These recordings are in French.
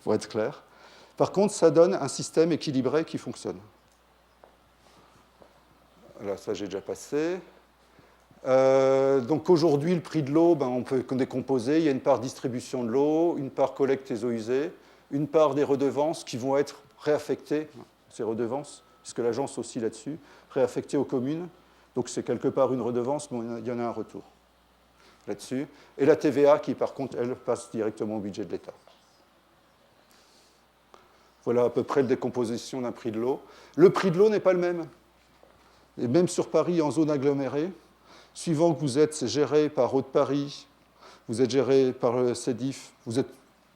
pour être clair. Par contre, ça donne un système équilibré qui fonctionne. Là, ça, j'ai déjà passé. Donc aujourd'hui, le prix de l'eau, on peut décomposer. Il y a une part distribution de l'eau, une part collecte des eaux usées, une part des redevances qui vont être réaffectées, ces redevances, puisque l'agence aussi là-dessus, réaffectées aux communes. Donc c'est quelque part une redevance, mais il y en a un retour là-dessus. Et la TVA qui, par contre, elle, passe directement au budget de l'État. Voilà à peu près la décomposition d'un prix de l'eau. Le prix de l'eau n'est pas le même. Et même sur Paris, en zone agglomérée, suivant que vous êtes géré par Haute-Paris, vous êtes géré par le CEDIF, vous êtes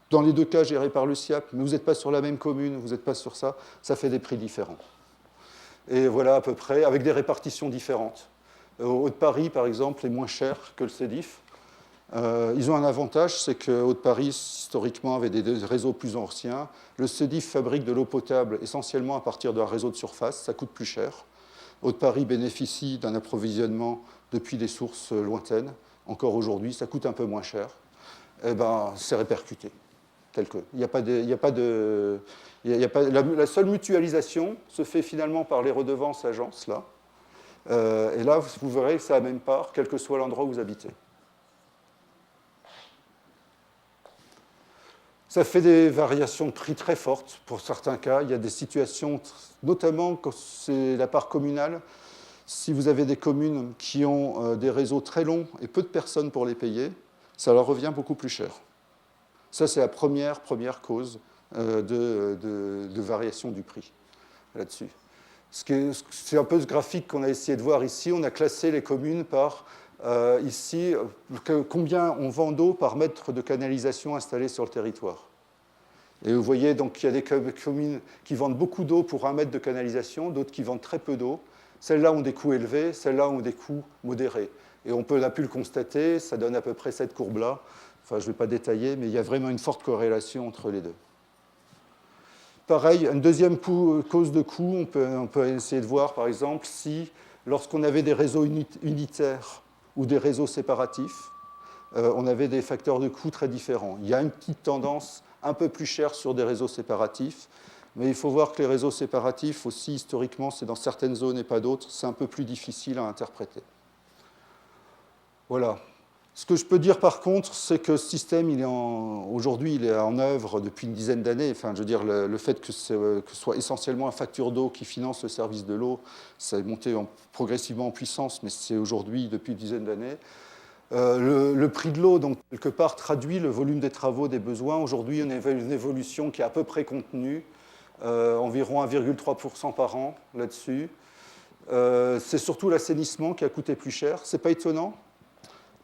dans les deux cas géré par le SIAP, mais vous n'êtes pas sur la même commune, vous n'êtes pas sur ça, ça fait des prix différents. Et voilà à peu près, avec des répartitions différentes. Haute-Paris, par exemple, est moins cher que le CEDIF. Ils ont un avantage, c'est que Haute-Paris, historiquement, avait des réseaux plus anciens. Le CEDIF fabrique de l'eau potable essentiellement à partir d'un réseau de surface, ça coûte plus cher. Haute-Paris bénéficie d'un approvisionnement depuis des sources lointaines. Encore aujourd'hui, ça coûte un peu moins cher. Eh ben, c'est répercuté, tel que. Il n'y a pas de, la seule mutualisation se fait finalement par les redevances agences, là. Et là, vous verrez que c'est à la même part, quel que soit l'endroit où vous habitez. Ça fait des variations de prix très fortes pour certains cas. Il y a des situations, notamment quand c'est la part communale. Si vous avez des communes qui ont des réseaux très longs et peu de personnes pour les payer, ça leur revient beaucoup plus cher. Ça, c'est la première cause de variation du prix là-dessus. C'est un peu ce graphique qu'on a essayé de voir ici. On a classé les communes par, ici, combien on vend d'eau par mètre de canalisation installé sur le territoire. Et vous voyez, donc, qu'il y a des communes qui vendent beaucoup d'eau pour 1 mètre de canalisation, d'autres qui vendent très peu d'eau. Celles-là ont des coûts élevés, celles-là ont des coûts modérés. Et on a pu le constater, ça donne à peu près cette courbe-là. Enfin, je ne vais pas détailler, mais il y a vraiment une forte corrélation entre les deux. Pareil, une deuxième cause de coût, on peut essayer de voir, par exemple, si, lorsqu'on avait des réseaux unitaires ou des réseaux séparatifs, on avait des facteurs de coût très différents. Il y a une petite tendance un peu plus chère sur des réseaux séparatifs, mais il faut voir que les réseaux séparatifs, aussi historiquement, c'est dans certaines zones et pas d'autres, c'est un peu plus difficile à interpréter. Voilà. Ce que je peux dire par contre, c'est que ce système, aujourd'hui, il est en œuvre depuis une dizaine d'années. Enfin, je veux dire, le fait que ce soit essentiellement un facture d'eau qui finance le service de l'eau, ça est monté progressivement en puissance, mais c'est aujourd'hui depuis une dizaine d'années. Le prix de l'eau, donc, quelque part, traduit le volume des travaux, des besoins. Aujourd'hui, on a une évolution qui est à peu près contenue, environ 1,3% par an là-dessus. C'est surtout l'assainissement qui a coûté plus cher. Ce n'est pas étonnant.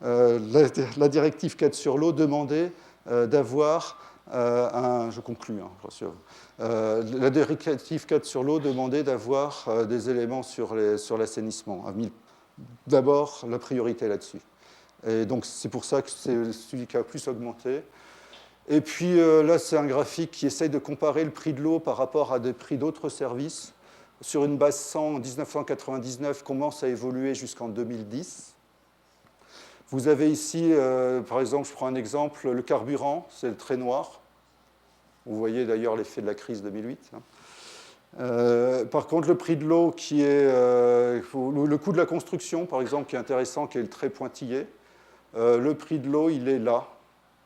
La directive 4 sur l'eau demandait d'avoir je conclus, hein, bien sûr. La directive 4 sur l'eau demandait d'avoir des éléments sur l'assainissement, a mis d'abord la priorité là-dessus. Et donc c'est pour ça que c'est celui qui a plus augmenté. Et puis là, c'est un graphique qui essaye de comparer le prix de l'eau par rapport à des prix d'autres services. Sur une base 100 en 1999, comment ça a évolué jusqu'en 2010. Vous avez ici, par exemple, je prends un exemple, le carburant, c'est le trait noir. Vous voyez d'ailleurs l'effet de la crise 2008. Par contre, le prix de l'eau, qui est le coût de la construction, par exemple, qui est intéressant, qui est le trait pointillé. Le prix de l'eau, il est là,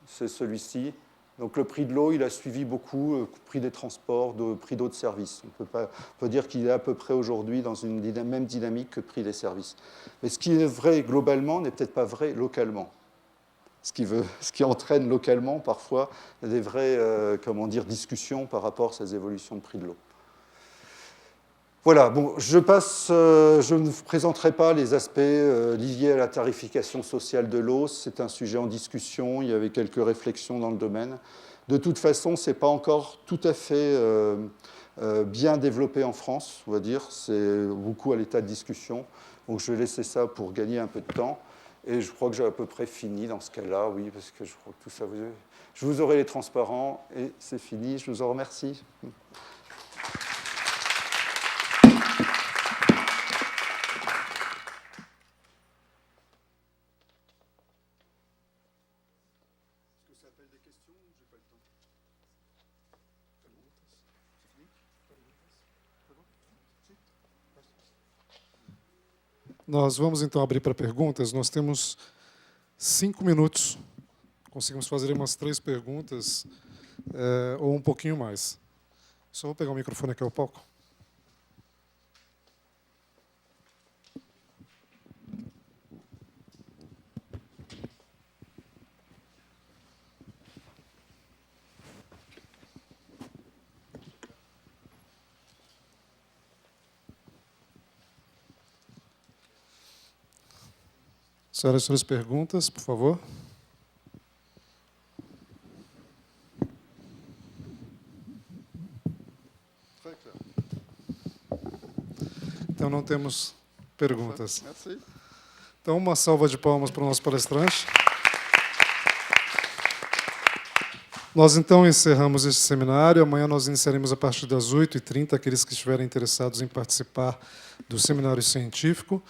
c'est celui-ci. Donc le prix de l'eau, il a suivi beaucoup le prix des transports, le prix d'autres services. On peut dire qu'il est à peu près aujourd'hui dans une même dynamique que le prix des services. Mais ce qui est vrai globalement n'est peut-être pas vrai localement. Ce qui entraîne localement parfois des vraies discussions par rapport à ces évolutions de prix de l'eau. Voilà, bon, je ne vous présenterai pas les aspects liés à la tarification sociale de l'eau. C'est un sujet en discussion, il y avait quelques réflexions dans le domaine. De toute façon, ce n'est pas encore tout à fait bien développé en France, on va dire. C'est beaucoup à l'état de discussion. Donc je vais laisser ça pour gagner un peu de temps. Et je crois que j'ai à peu près fini dans ce cas-là, oui, parce que je crois que tout ça... Je vous aurai les transparents et c'est fini. Je vous en remercie. Nós vamos, então, abrir para perguntas. Nós temos 5 minutos. Conseguimos fazer umas 3 perguntas, ou um pouquinho mais. Só vou pegar o microfone aqui ao palco. Senhoras e senhores, perguntas, por favor. Então, não temos perguntas. Então, uma salva de palmas para o nosso palestrante. Nós, então, encerramos este seminário. Amanhã nós iniciaremos a partir das 8h30. Aqueles que estiverem interessados em participar do seminário científico.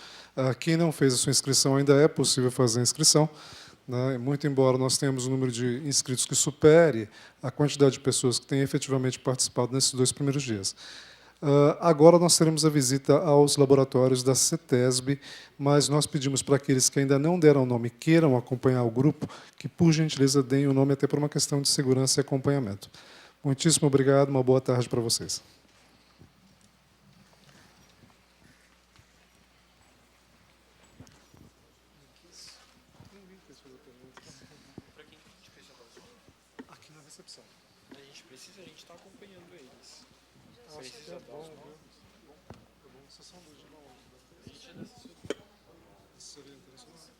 Quem não fez a sua inscrição, ainda é possível fazer a inscrição. Muito embora nós tenhamos um número de inscritos que supere a quantidade de pessoas que têm efetivamente participado nesses 2 primeiros dias. Agora nós teremos a visita aos laboratórios da CETESB, mas nós pedimos para aqueles que ainda não deram o nome e queiram acompanhar o grupo, que, por gentileza, deem o nome até por uma questão de segurança e acompanhamento. Muitíssimo obrigado, uma boa tarde para vocês. Aqui na recepção. A gente está acompanhando eles. Acho que é bom, viu? É bom, vocês são dois de uma onda. A gente é dessa Seria interessante.